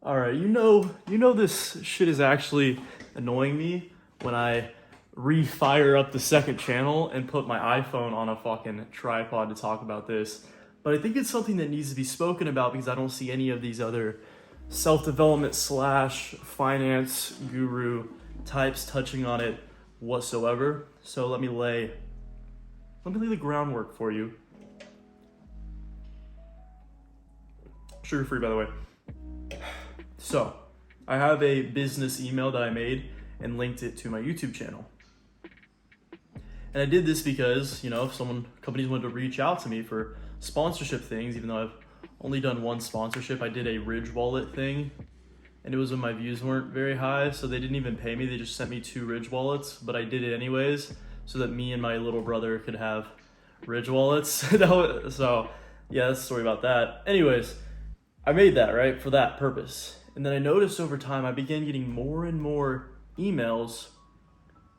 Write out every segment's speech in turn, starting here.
All right, this shit is actually annoying me when I re-fire up the second channel and put my iPhone on a fucking tripod to talk about this. But I think it's something that needs to be spoken about because I don't see any of these other self-development / finance guru types touching on it whatsoever. So let me lay the groundwork for you. Sugar-free, by the way. So, I have a business email that I made and linked it to my YouTube channel. And I did this because, if companies wanted to reach out to me for sponsorship things, even though I've only done one sponsorship, I did a Ridge Wallet thing, and it was when my views weren't very high, so they didn't even pay me. They just sent me 2 Ridge Wallets, but I did it anyways, so that me and my little brother could have Ridge Wallets. So, yeah, that's the story about that. Anyways, I made that, right, for that purpose. And then I noticed over time, I began getting more and more emails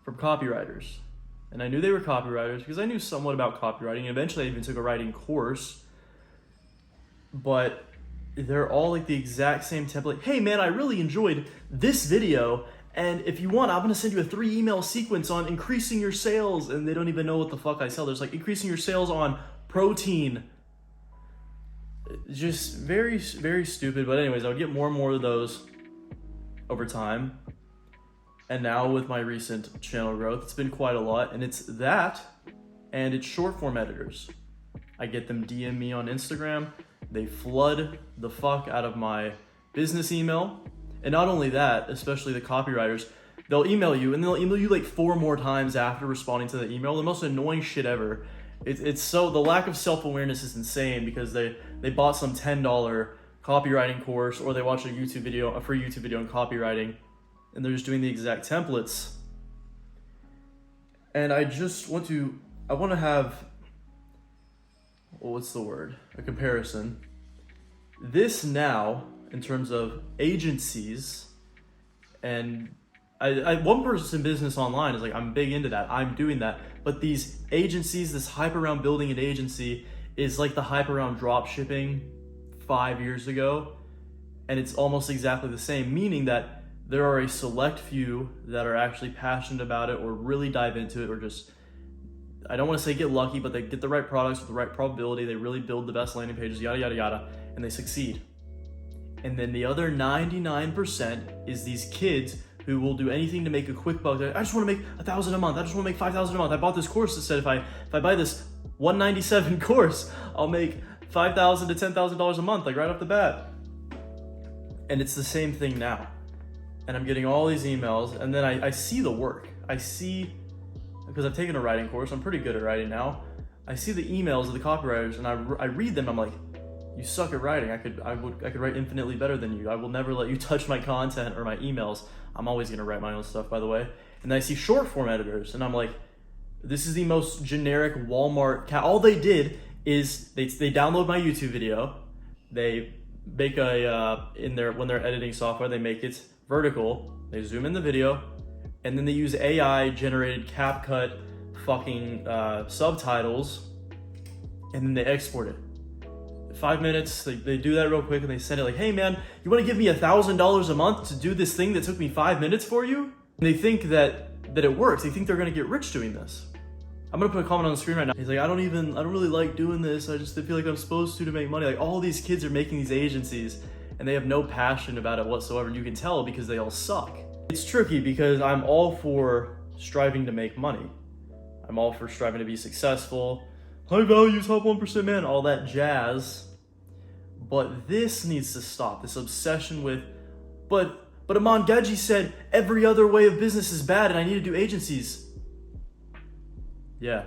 from copywriters. And I knew they were copywriters because I knew somewhat about copywriting. And eventually I even took a writing course. But they're all like the exact same template. Hey man, I really enjoyed this video. And if you want, I'm going to send you a 3 email sequence on increasing your sales. And they don't even know what the fuck I sell. There's like increasing your sales on protein. Just very, very stupid. But anyways, I would get more and more of those over time. And now with my recent channel growth, it's been quite a lot. And it's that, and it's short form editors. I get them DM me on Instagram. They flood the fuck out of my business email. And not only that, especially the copywriters, they'll email you and they'll email you like 4 more times after responding to the email. The most annoying shit ever. It's so, the lack of self-awareness is insane because they bought some $10 copywriting course, or they watched a free YouTube video on copywriting, and they're just doing the exact templates. And I want to have, a comparison. This now, in terms of agencies, and I one person business online is like, I'm big into that. I'm doing that. But these agencies, this hype around building an agency is like the hype around dropshipping 5 years ago. And it's almost exactly the same, meaning that there are a select few that are actually passionate about it or really dive into it, or just, I don't want to say get lucky, but they get the right products with the right probability. They really build the best landing pages, yada, yada, yada, and they succeed. And then the other 99% is these kids who will do anything to make a quick buck. I just want to make $1,000 a month. I just want to make $5,000 a month. I bought this course that said if I buy this $197 course, I'll make $5,000 to $10,000 a month, like right off the bat. And it's the same thing now. And I'm getting all these emails, and then I see the work. Because I've taken a writing course, I'm pretty good at writing now. I see the emails of the copywriters, and I read them. I'm like, you suck at writing. I could write infinitely better than you. I will never let you touch my content or my emails. I'm always gonna write my own stuff, by the way. And then I see short form editors, and I'm like, this is the most generic Walmart. All they did is they download my YouTube video. They make when they're editing software, they make it vertical. They zoom in the video, and then they use AI generated CapCut fucking subtitles, and then they export it. 5 minutes, they do that real quick, and they send it like, hey man, you want to give me $1,000 a month to do this thing that took me 5 minutes for you? And they think that it works. They think they're gonna get rich doing this. I'm gonna put a comment on the screen right now. He's like, I don't really like doing this. I feel like I'm supposed to make money. Like, all these kids are making these agencies and they have no passion about it whatsoever. And you can tell because they all suck. It's tricky because I'm all for striving to make money. I'm all for striving to be successful. High value, top 1% man, all that jazz. But this needs to stop, this obsession with, but Aman Gaji said every other way of business is bad and I need to do agencies. Yeah,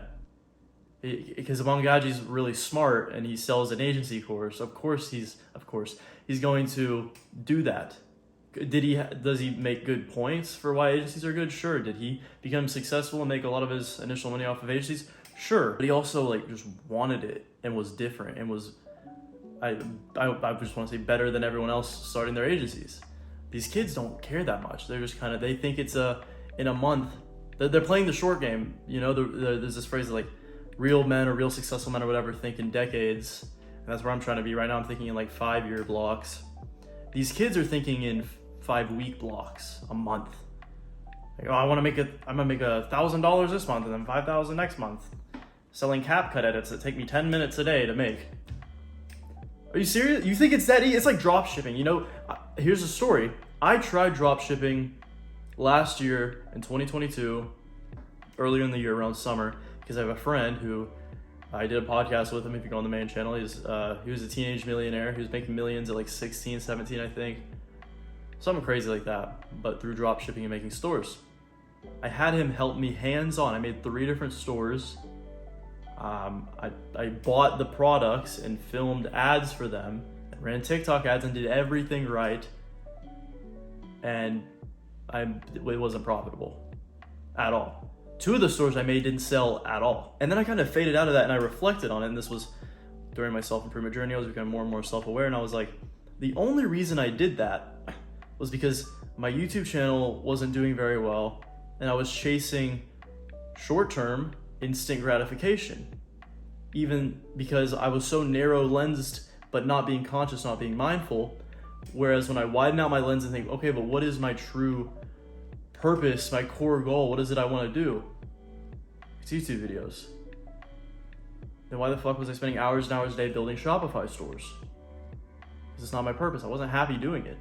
because Aman Gaji's really smart and he sells an agency course. Of course he's going to do that. Does he make good points for why agencies are good? Sure. Did he become successful and make a lot of his initial money off of agencies? Sure. But he also just wanted it and was different and was, I just want to say, better than everyone else starting their agencies. These kids don't care that much. They're just they think it's in a month. They're playing the short game. There's this phrase like real men or real successful men or whatever think in decades. And that's where I'm trying to be right now. I'm thinking in 5-year blocks. These kids are thinking in 5-week blocks, a month. Like, oh, I'm gonna make $1,000 this month and then $5,000 next month. Selling CapCut edits that take me 10 minutes a day to make. Are you serious? You think it's that easy? It's like drop shipping. You know, here's a story. I tried drop shipping last year in 2022, earlier in the year around summer, because I have a friend who I did a podcast with him. If you go on the main channel, he was a teenage millionaire. He was making millions at like 16, 17, I think. Something crazy like that, but through drop shipping and making stores. I had him help me hands-on. I made 3 different stores. I bought the products and filmed ads for them, and ran TikTok ads and did everything right. And it wasn't profitable at all. 2 of the stores I made didn't sell at all. And then I kind of faded out of that and I reflected on it. And this was during my self-improvement journey. I was becoming more and more self-aware. And I was like, the only reason I did that was because my YouTube channel wasn't doing very well. And I was chasing short-term instant gratification. Even because I was so narrow-lensed, but not being conscious, not being mindful. Whereas when I widen out my lens and think, okay, but what is my true purpose, my core goal? What is it I want to do? It's YouTube videos. Then why the fuck was I spending hours and hours a day building Shopify stores? Because it's not my purpose. I wasn't happy doing it.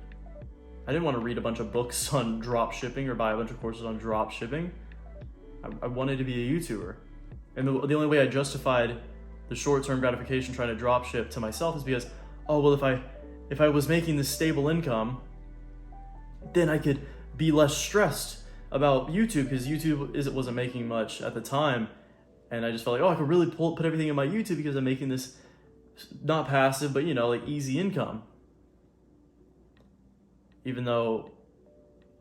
I didn't want to read a bunch of books on drop shipping or buy a bunch of courses on drop shipping. I wanted to be a YouTuber. And the only way I justified the short-term gratification trying to drop ship to myself is because, oh, well, if I was making this stable income, then I could be less stressed about YouTube, because YouTube wasn't making much at the time. And I just felt like, oh, I could really put everything in my YouTube because I'm making this not passive, but, you know, like easy income. Even though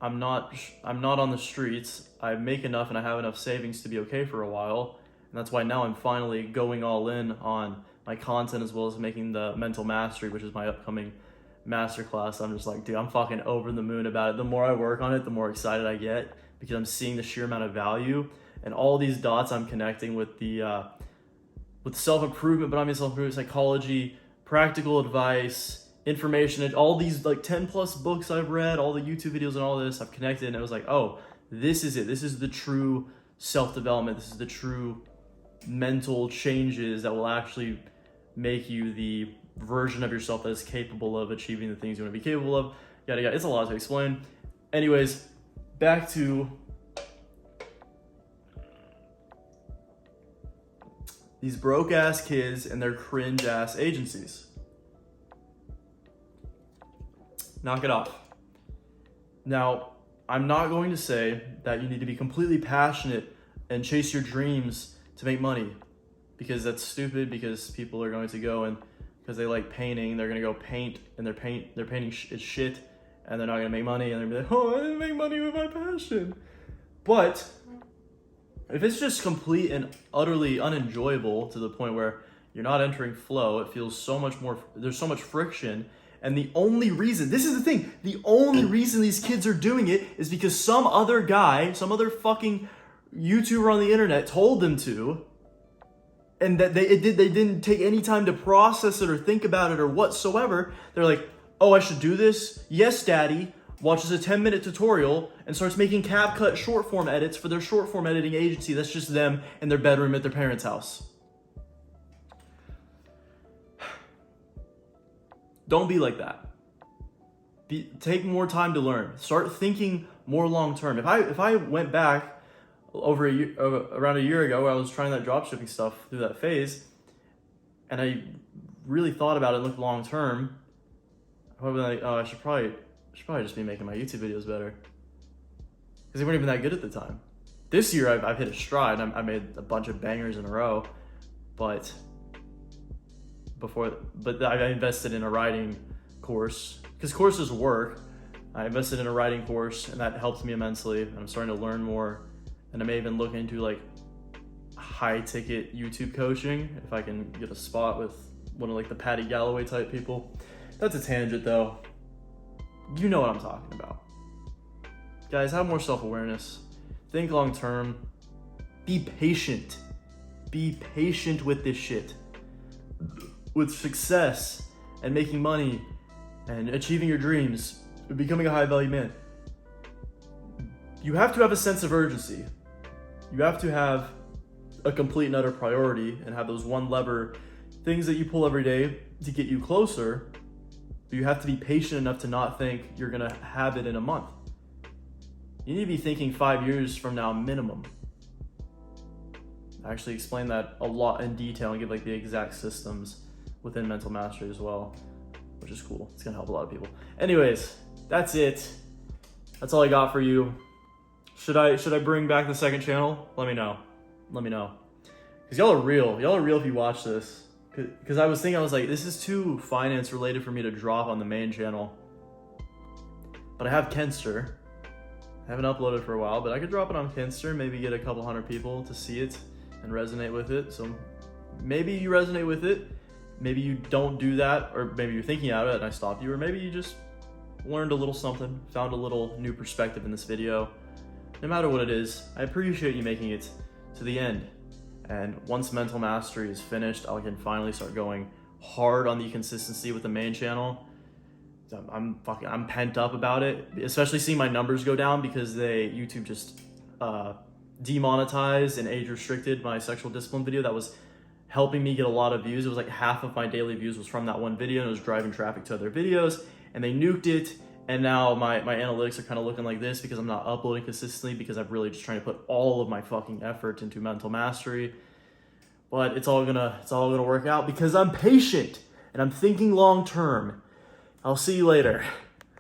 I'm not on the streets, I make enough and I have enough savings to be okay for a while. And that's why now I'm finally going all in on my content, as well as making the mental mastery, which is my upcoming masterclass. I'm just like, dude, I'm fucking over the moon about it. The more I work on it, the more excited I get, because I'm seeing the sheer amount of value and all these dots I'm connecting with with self-improvement, but I mean self-improvement, psychology, practical advice, information, and all these like 10 plus books I've read, all the YouTube videos and all this I've connected, and it was like, oh, this is it. This is the true self-development. This is the true mental changes that will actually make you the version of yourself that is capable of achieving the things you want to be capable of. Yada yada. It's a lot to explain. Anyways, back to these broke ass kids and their cringe ass agencies. Knock it off. Now, I'm not going to say that you need to be completely passionate and chase your dreams to make money, because that's stupid, because people are going to go and because they like painting, they're going to go paint, and they're painting shit, and they're not going to make money, and they're going to be like, oh, I didn't make money with my passion. But if it's just complete and utterly unenjoyable to the point where you're not entering flow, it feels so much more, there's so much friction. And the only reason, this is the thing, the only reason these kids are doing it is because some other guy, some other fucking YouTuber on the internet told them to, and that they didn't take any time to process it or think about it or whatsoever. They're like, oh, I should do this? Yes, daddy. Watches a 10-minute tutorial and starts making CapCut short form edits for their short form editing agency. That's just them in their bedroom at their parents' house. Don't be like that. Take more time to learn. Start thinking more long term. If I went back around a year ago, where I was trying that dropshipping stuff through that phase, and I really thought about it and looked long term, I would be like, oh, I should probably just be making my YouTube videos better, because they weren't even that good at the time. This year I've hit a stride. I made a bunch of bangers in a row, but I invested in a writing course, because courses work. I invested in a writing course, and that helped me immensely. I'm starting to learn more, and I may even look into like high ticket YouTube coaching if I can get a spot with one of like the Patty Galloway type people. That's a tangent though. You know what I'm talking about. Guys, have more self-awareness. Think long term. Be patient. Be patient with this shit. With success and making money and achieving your dreams, becoming a high value man, you have to have a sense of urgency. You have to have a complete and utter priority and have those one lever things that you pull every day to get you closer. But you have to be patient enough to not think you're gonna have it in a month. You need to be thinking 5 years from now minimum. I actually explain that a lot in detail and give like the exact systems within Mental Mastery as well, which is cool. It's gonna help a lot of people. Anyways, that's it. That's all I got for you. Should I bring back the second channel? Let me know. Let me know. Cause y'all are real. Y'all are real if you watch this. Cause I was like, this is too finance related for me to drop on the main channel. But I have Kenster. I haven't uploaded for a while, but I could drop it on Kenster, maybe get a couple hundred people to see it and resonate with it. So maybe you resonate with it. Maybe you don't do that, or maybe you're thinking about it and I stopped you, or maybe you just learned a little something, found a little new perspective in this video. No matter what it is, I appreciate you making it to the end. And once Mental Mastery is finished, I can finally start going hard on the consistency with the main channel. I'm pent up about it, especially seeing my numbers go down because YouTube just demonetized and age restricted my sexual discipline video that was helping me get a lot of views. It was like half of my daily views was from that one video, and it was driving traffic to other videos, and they nuked it. And now my analytics are kind of looking like this because I'm not uploading consistently, because I'm really just trying to put all of my fucking effort into Mental Mastery. But it's all gonna work out because I'm patient and I'm thinking long term. I'll see you later.